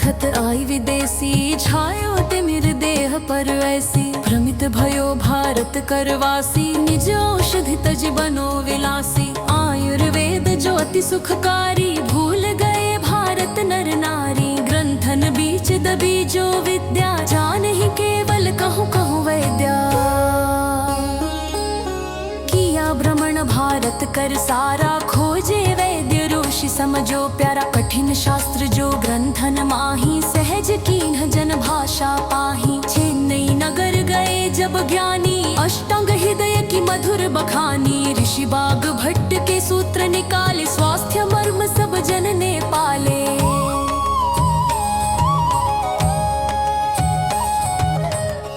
देखत आई विदेशी, छायो तिमिर देह पर ऐसी। भ्रमित भयो भारत करवासी, निज औषधि तज बनो विलासी। आयुर्वेद जो अति सुखकारी, भूल गए भारत नर नारी। ग्रंथन बीच दबी जो विद्या, जानहि केवल कहूँ कहूँ वैद्या। किया भ्रमण भारत कर सारा, खोजे वैद्य ऋषि समझो प्यारा। कठिन शास्त्र जो ग्रंथन माही, सहज कीन्ह जन भाषा पाही। चेन्नई नगर गए जब ज्ञानी, अष्टांग हृदय की मधुर बखानी। ऋषि बाग भट्ट के सूत्र निकाले, स्वास्थ्य मर्म सब जन ने पाले।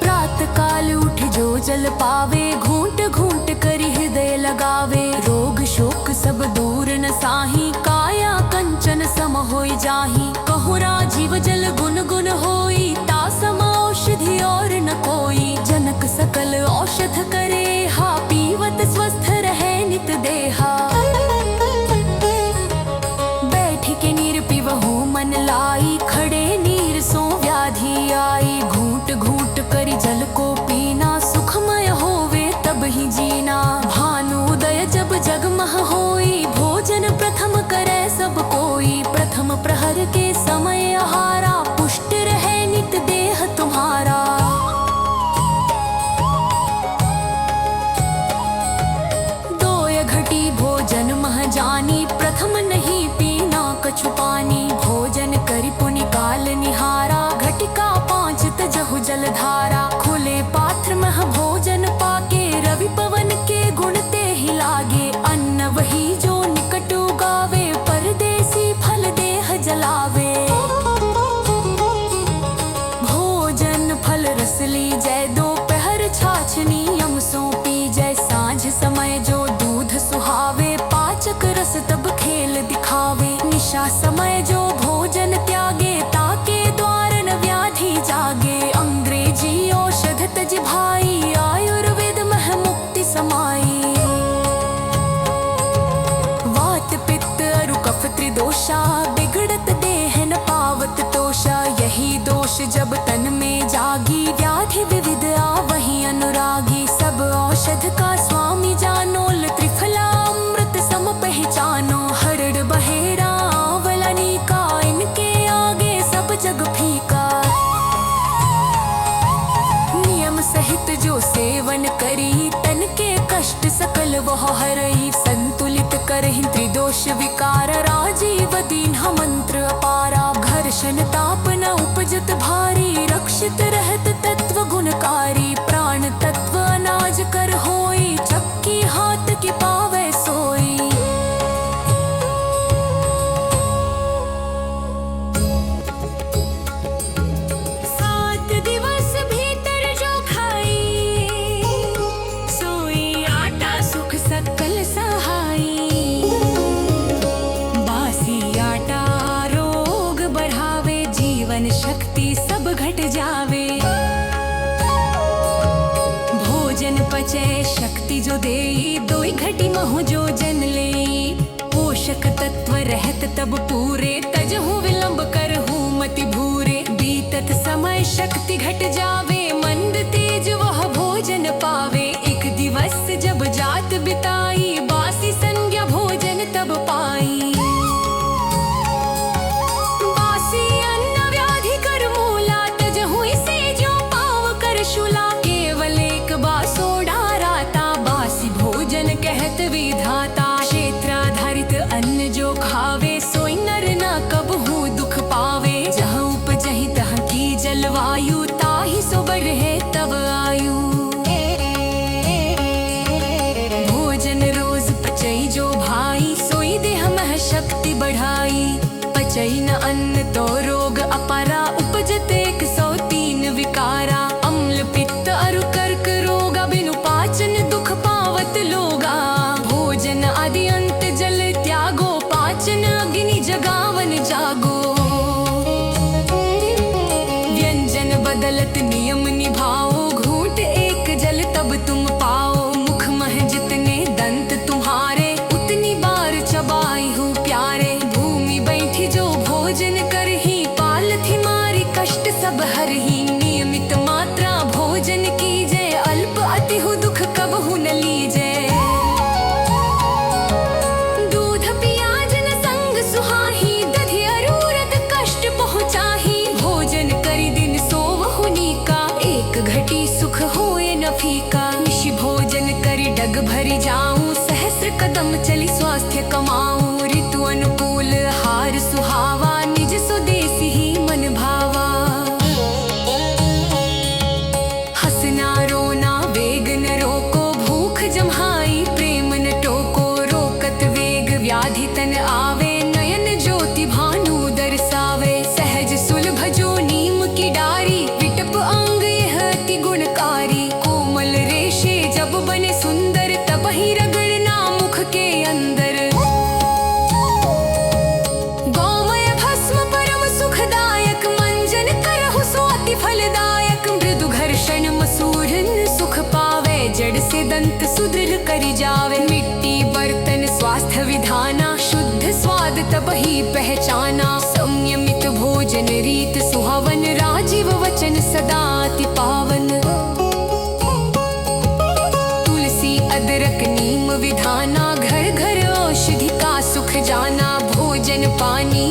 प्रात काल उठ जो जल पावे, घूंट घूंट करी हृदय लगावे। रोग शोक सब दूर न साही, काया कंचन सम होई जाही। कहूँ राजीव जल गुन गुन होई, तासम औषधि और न कोई। जनक सकल औषध करे, हा पीवत स्वस्थ रहे नित देहा। बैठ के नीर पिबहु मन लाई, खड़े नीर सो व्याधि आई। घूंट घूंट करी जल को पीना, सुखमय होवे तब ही जीना। भानुदय जब जगमह होई, भोजन प्रथम करे सब कोई। प्रथम प्रहर के समय आहारा, पुष्ट रहे नित देह तुम्हारा। दोय घटी भोजन मह जानी, प्रथम नहीं पीना कछु पानी। भोजन करि पुनि काल निहारा, घटिका 5 तजहु जल धारा। खुले पात्र मह भोजन पाके, रवि पवन के गुण ते ही लागे। अन्न वही जो निकट उगावे, परदेसी फल देह जलावे। भोजन फल रस लीजै, दोपहर छाछ नियम सो पीजै। सांझ समय जो दूध सुहावे, पाचक रस तब खेल दिखावे। निशा समय जो भोजन त्यागे, ताके द्वार न व्याधि जागे। अंग्रेजी औषध तज भाई, आयुर्वेद मह मुक्ति समाई। वात पित्त अरु कफ त्रिदोषा, बिगड़त देह न पावत तोषा। यही दोष जब तन में जागी, व्याधि विविध आवहि अनुरागी। सब औषध का स्वामी जानो, त्रिफला अमृत सम पहचानो। हरड़ बहेरा आवलनी का, इनके आगे सब जग फीका। नियम सहित जो सेवन करी, तन के कष्ट सकल वह हरई। संतुलित करहि त्रिदोष विकार, राजीव दीन्ह मंत्र अपारा। घर्षण ताप न उपजत भारी, रक्षित रहत तत्व गुणकारी। प्राण तत्व अनाज कर होई, चक्की हाथ की पावे सोई। शक्ति सब घट जावे, भोजन पचे शक्ति जो देई। दोई घटी महु जो जन लेई, पोषक तत्व रहत तब पूरे। तजहु विलंब करहु मति भूरे, बीतत समय शक्ति घट जावे। मंद तेज वह भोजन पावे, एक दिवस जब जात बिताई। बासी संज्ञा भोजन तब पाई। कहत विधाता, क्षेत्राधारित अन्न जो खावे। सोई नर न कबहू दुख पावे, जहाँ उपजहि तहाँ की जलवायु। ताहि सो बढ़े तब आयु। भोजन रोज पचई जो भाई, सोई देह मह शक्ति बढ़ाई। पचई न अन्न तो रोग अपारा, उपजत 103 विकारा। अम्ल पित्त अरु कर्क रोगा, बिनु पाचन दुख पावत लोगा। भोजन आदि अंत जल त्यागो, पाचन अग्नि जगावन जागो। व्यंजन बदलत नियम निभाओ, घूंट एक जल तब तुम पाओ। मुख मह जितने दंत तुम्हारे, उतनी बार चबाई हूँ प्यारे। भूमि बैठी जो भोजन करही, पालथी तब ही पहचाना। संयमित भोजन रीत सुहावन, राजीव वचन सदा अति पावन। तुलसी अदरक नीम विधाना, घर घर औषधि का सुख जाना। भोजन पानी